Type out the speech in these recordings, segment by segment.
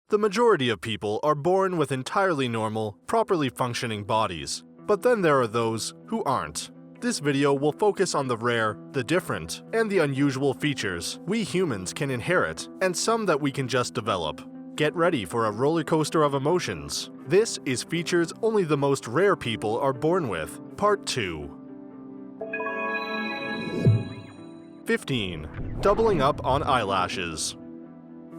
The majority of people are born with entirely normal, properly functioning bodies, but then there are those who aren't. This video will focus on the rare, the different, and the unusual features we humans can inherit, and some that we can just develop. Get ready for a roller coaster of emotions. This is features only the most rare people are born with, Part 2. 15. Doubling up on eyelashes.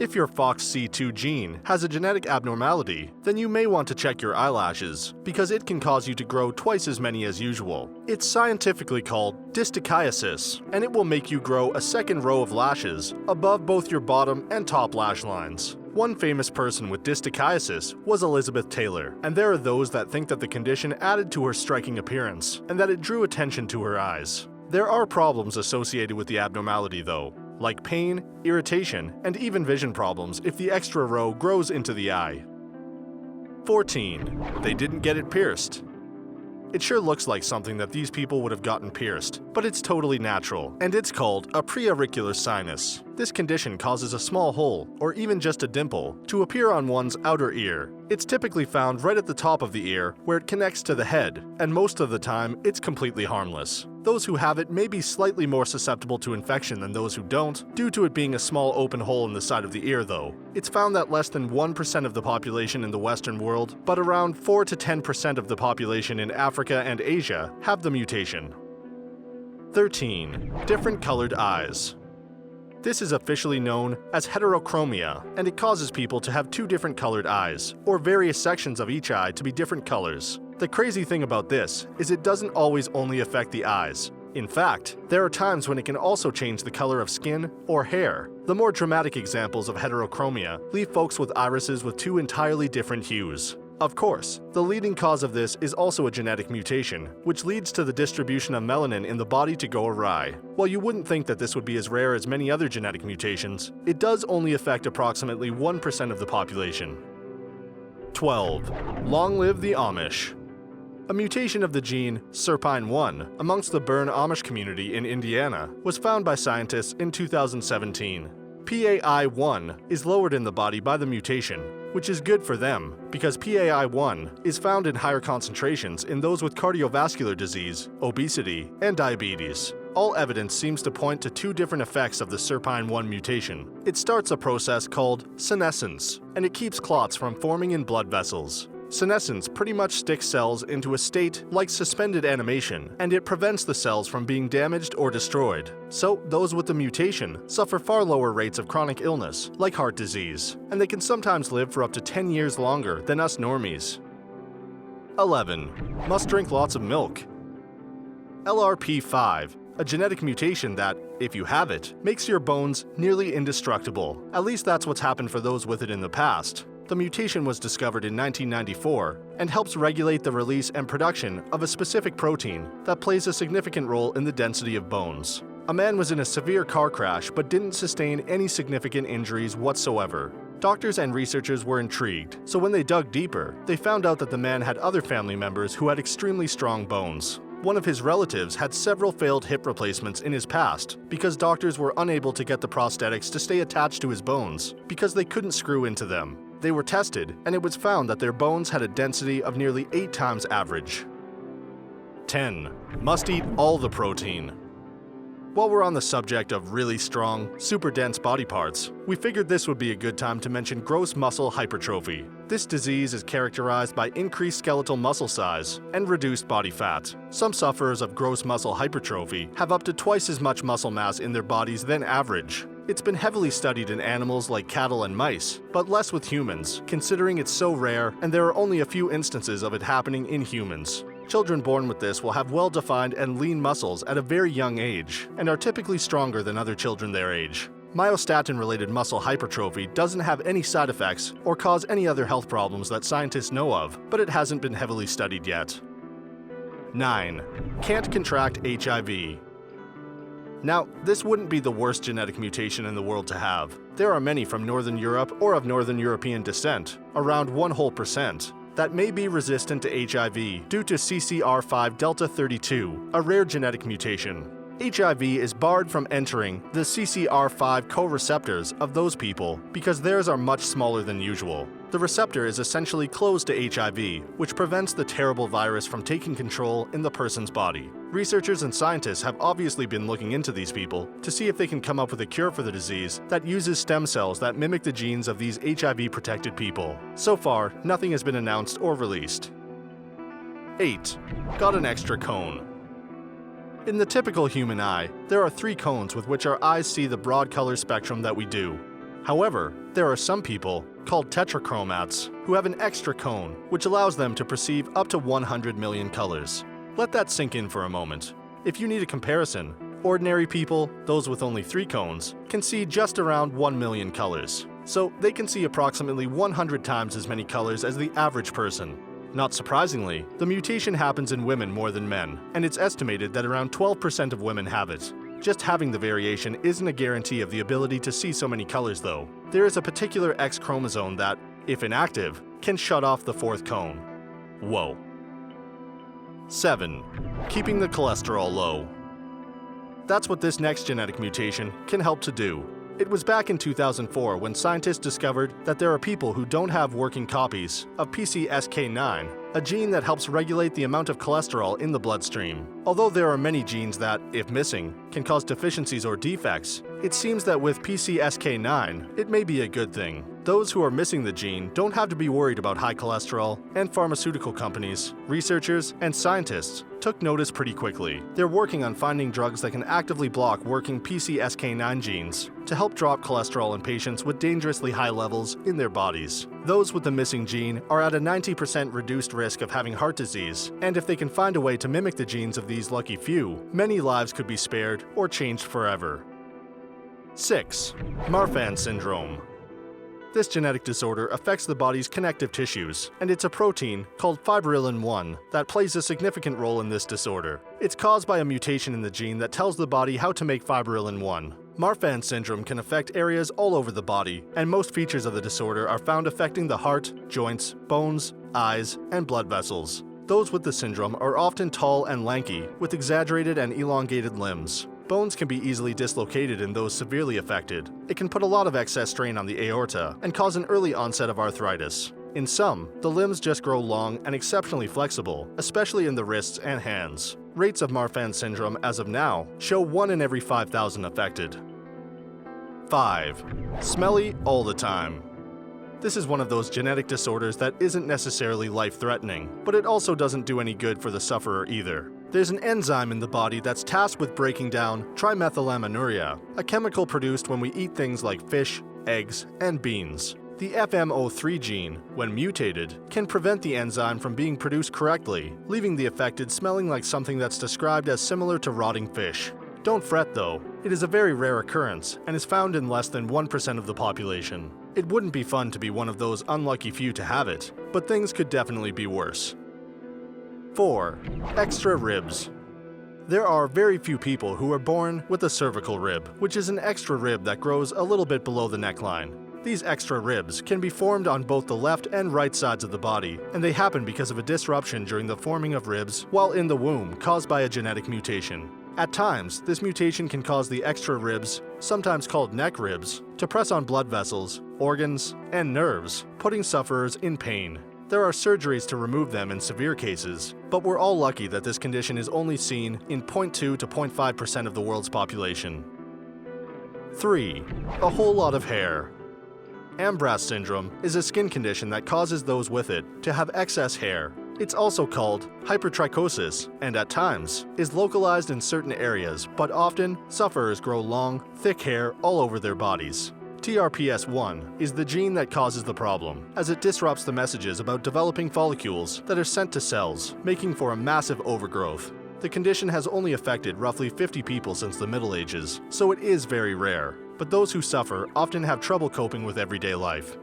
If your FOXC2 gene has a genetic abnormality, then you may want to check your eyelashes, because it can cause you to grow twice as many as usual. It's scientifically called dislocated, and it will make you grow a second row of lashes above both your bottom and top lash lines. One famous person with dislocated was Elizabeth Taylor, and there are those that think that the condition added to her striking appearance, and that it drew attention to her eyes. There are problems associated with the abnormality though, like pain, irritation, and even vision problems if the extra row grows into the eye. 14. They didn't get it pierced. It sure looks like something that these people would have gotten pierced, but it's totally natural, and it's called a preauricular sinus. This condition causes a small hole, or even just a dimple, to appear on one's outer ear. It's typically found right at the top of the ear, where it connects to the head, and most of the time, it's completely harmless. Those who have it may be slightly more susceptible to infection than those who don't, due to it being a small open hole in the side of the ear though. It's found that less than 1% of the population in the Western world, but around 4 to 10% of the population in Africa and Asia have the mutation. 13. Different colored eyes. This is officially known as heterochromia, and it causes people to have two different colored eyes, or various sections of each eye to be different colors. The crazy thing about this is it doesn't always only affect the eyes. In fact, there are times when it can also change the color of skin or hair. The more dramatic examples of heterochromia leave folks with irises with two entirely different hues. Of course, the leading cause of this is also a genetic mutation, which leads to the distribution of melanin in the body to go awry. While you wouldn't think that this would be as rare as many other genetic mutations, it does only affect approximately 1% of the population. 12. Long live the Amish. A mutation of the gene SERPINE1 amongst the Burn Amish community in Indiana was found by scientists in 2017. PAI1 is lowered in the body by the mutation, which is good for them because PAI1 is found in higher concentrations in those with cardiovascular disease, obesity, and diabetes. All evidence seems to point to two different effects of the SERPINE1 mutation. It starts a process called senescence, and it keeps clots from forming in blood vessels. Senescence pretty much sticks cells into a state like suspended animation, and it prevents the cells from being damaged or destroyed. So, those with the mutation suffer far lower rates of chronic illness, like heart disease, and they can sometimes live for up to 10 years longer than us normies. 11. Must drink lots of milk. LRP5, a genetic mutation that, if you have it, makes your bones nearly indestructible. At least that's what's happened for those with it in the past. The mutation was discovered in 1994 and helps regulate the release and production of a specific protein that plays a significant role in the density of bones. A man was in a severe car crash but didn't sustain any significant injuries whatsoever. Doctors and researchers were intrigued, so when they dug deeper, they found out that the man had other family members who had extremely strong bones. One of his relatives had several failed hip replacements in his past because doctors were unable to get the prosthetics to stay attached to his bones because they couldn't screw into them. They were tested, and it was found that their bones had a density of nearly 8 times average. 10. Must eat all the protein. While we're on the subject of really strong, super dense body parts, we figured this would be a good time to mention gross muscle hypertrophy. This disease is characterized by increased skeletal muscle size and reduced body fat. Some sufferers of gross muscle hypertrophy have up to twice as much muscle mass in their bodies than average. It's been heavily studied in animals like cattle and mice, but less with humans, considering it's so rare and there are only a few instances of it happening in humans. Children born with this will have well-defined and lean muscles at a very young age, and are typically stronger than other children their age. Myostatin-related muscle hypertrophy doesn't have any side effects or cause any other health problems that scientists know of, but it hasn't been heavily studied yet. 9. Can't contract HIV. Now, this wouldn't be the worst genetic mutation in the world to have. There are many from Northern Europe or of Northern European descent, around 1%, that may be resistant to HIV due to CCR5 delta 32, a rare genetic mutation. HIV is barred from entering the CCR5 co-receptors of those people because theirs are much smaller than usual. The receptor is essentially closed to HIV, which prevents the terrible virus from taking control in the person's body. Researchers and scientists have obviously been looking into these people to see if they can come up with a cure for the disease that uses stem cells that mimic the genes of these HIV-protected people. So far, nothing has been announced or released. 8. Got an extra cone. In the typical human eye, there are 3 cones with which our eyes see the broad color spectrum that we do. However, there are some people, called tetrachromats, who have an extra cone, which allows them to perceive up to 100 million colors. Let that sink in for a moment. If you need a comparison, ordinary people, those with only 3 cones, can see just around 1 million colors. So they can see approximately 100 times as many colors as the average person. Not surprisingly, the mutation happens in women more than men, and it's estimated that around 12% of women have it. Just having the variation isn't a guarantee of the ability to see so many colors though. There is a particular X chromosome that, if inactive, can shut off the 4th cone. Whoa. 7. Keeping the cholesterol low. That's what this next genetic mutation can help to do. It was back in 2004 when scientists discovered that there are people who don't have working copies of PCSK9, a gene that helps regulate the amount of cholesterol in the bloodstream. Although there are many genes that, if missing, can cause deficiencies or defects, it seems that with PCSK9, it may be a good thing. Those who are missing the gene don't have to be worried about high cholesterol, and pharmaceutical companies, researchers, and scientists took notice pretty quickly. They're working on finding drugs that can actively block working PCSK9 genes to help drop cholesterol in patients with dangerously high levels in their bodies. Those with the missing gene are at a 90% reduced risk of having heart disease, and if they can find a way to mimic the genes of these lucky few, many lives could be spared or changed forever. 6. Marfan Syndrome. This genetic disorder affects the body's connective tissues, and it's a protein called fibrillin-1 that plays a significant role in this disorder. It's caused by a mutation in the gene that tells the body how to make fibrillin-1. Marfan syndrome can affect areas all over the body, and most features of the disorder are found affecting the heart, joints, bones, eyes, and blood vessels. Those with the syndrome are often tall and lanky, with exaggerated and elongated limbs. Bones can be easily dislocated in those severely affected. It can put a lot of excess strain on the aorta and cause an early onset of arthritis. In some, the limbs just grow long and exceptionally flexible, especially in the wrists and hands. Rates of Marfan syndrome as of now show 1 in every 5,000 affected. 5. Smelly all the time. This is one of those genetic disorders that isn't necessarily life-threatening, but it also doesn't do any good for the sufferer either. There's an enzyme in the body that's tasked with breaking down trimethylaminuria, a chemical produced when we eat things like fish, eggs, and beans. The FMO3 gene, when mutated, can prevent the enzyme from being produced correctly, leaving the affected smelling like something that's described as similar to rotting fish. Don't fret though, it is a very rare occurrence and is found in less than 1% of the population. It wouldn't be fun to be one of those unlucky few to have it, but things could definitely be worse. 4. Extra ribs. There are very few people who are born with a cervical rib, which is an extra rib that grows a little bit below the neckline. These extra ribs can be formed on both the left and right sides of the body, and they happen because of a disruption during the forming of ribs while in the womb caused by a genetic mutation. At times, this mutation can cause the extra ribs, sometimes called neck ribs, to press on blood vessels, organs, and nerves, putting sufferers in pain. There are surgeries to remove them in severe cases, but we're all lucky that this condition is only seen in 0.2 to 0.5% of the world's population. 3. A whole lot of hair. Ambras syndrome is a skin condition that causes those with it to have excess hair. It's also called hypertrichosis, and at times is localized in certain areas, but often sufferers grow long, thick hair all over their bodies. TRPS1 is the gene that causes the problem, as it disrupts the messages about developing follicles that are sent to cells, making for a massive overgrowth. The condition has only affected roughly 50 people since the Middle Ages, so it is very rare, but those who suffer often have trouble coping with everyday life.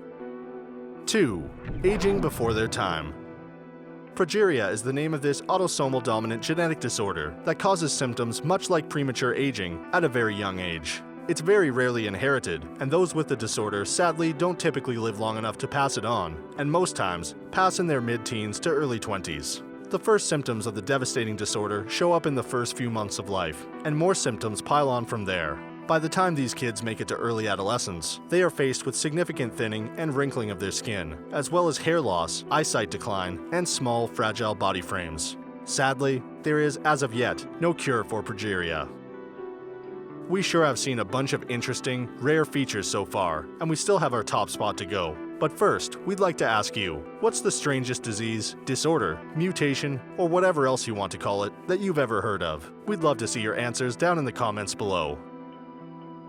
2. Aging before their time. Progeria is the name of this autosomal dominant genetic disorder that causes symptoms much like premature aging at a very young age. It's very rarely inherited, and those with the disorder sadly don't typically live long enough to pass it on, and most times pass in their mid-teens to early 20s. The first symptoms of the devastating disorder show up in the first few months of life, and more symptoms pile on from there. By the time these kids make it to early adolescence, they are faced with significant thinning and wrinkling of their skin, as well as hair loss, eyesight decline, and small, fragile body frames. Sadly, there is, as of yet, no cure for progeria. We sure have seen a bunch of interesting, rare features so far, and we still have our top spot to go. But first, we'd like to ask you, what's the strangest disease, disorder, mutation, or whatever else you want to call it, that you've ever heard of? We'd love to see your answers down in the comments below.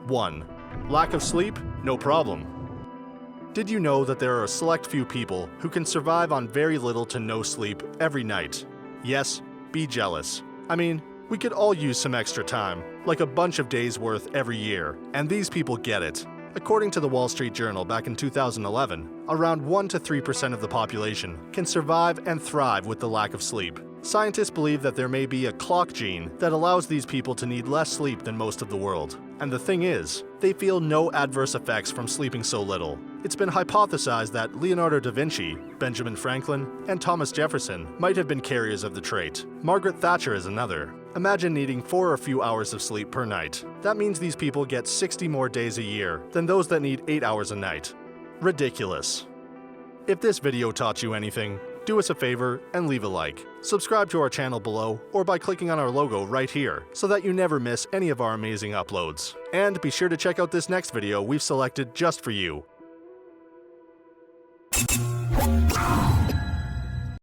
1. Lack of sleep? No problem. Did you know that there are a select few people who can survive on very little to no sleep every night? Yes, be jealous. I mean, we could all use some extra time, like a bunch of days worth every year, and these people get it. According to the Wall Street Journal back in 2011, around 1 to 3% of the population can survive and thrive with the lack of sleep. Scientists believe that there may be a clock gene that allows these people to need less sleep than most of the world. And the thing is, they feel no adverse effects from sleeping so little. It's been hypothesized that Leonardo da Vinci, Benjamin Franklin, and Thomas Jefferson might have been carriers of the trait. Margaret Thatcher is another. Imagine needing 4 or a few hours of sleep per night. That means these people get 60 more days a year than those that need 8 hours a night. Ridiculous. If this video taught you anything, do us a favor and leave a like. Subscribe to our channel below or by clicking on our logo right here so that you never miss any of our amazing uploads. And be sure to check out this next video we've selected just for you.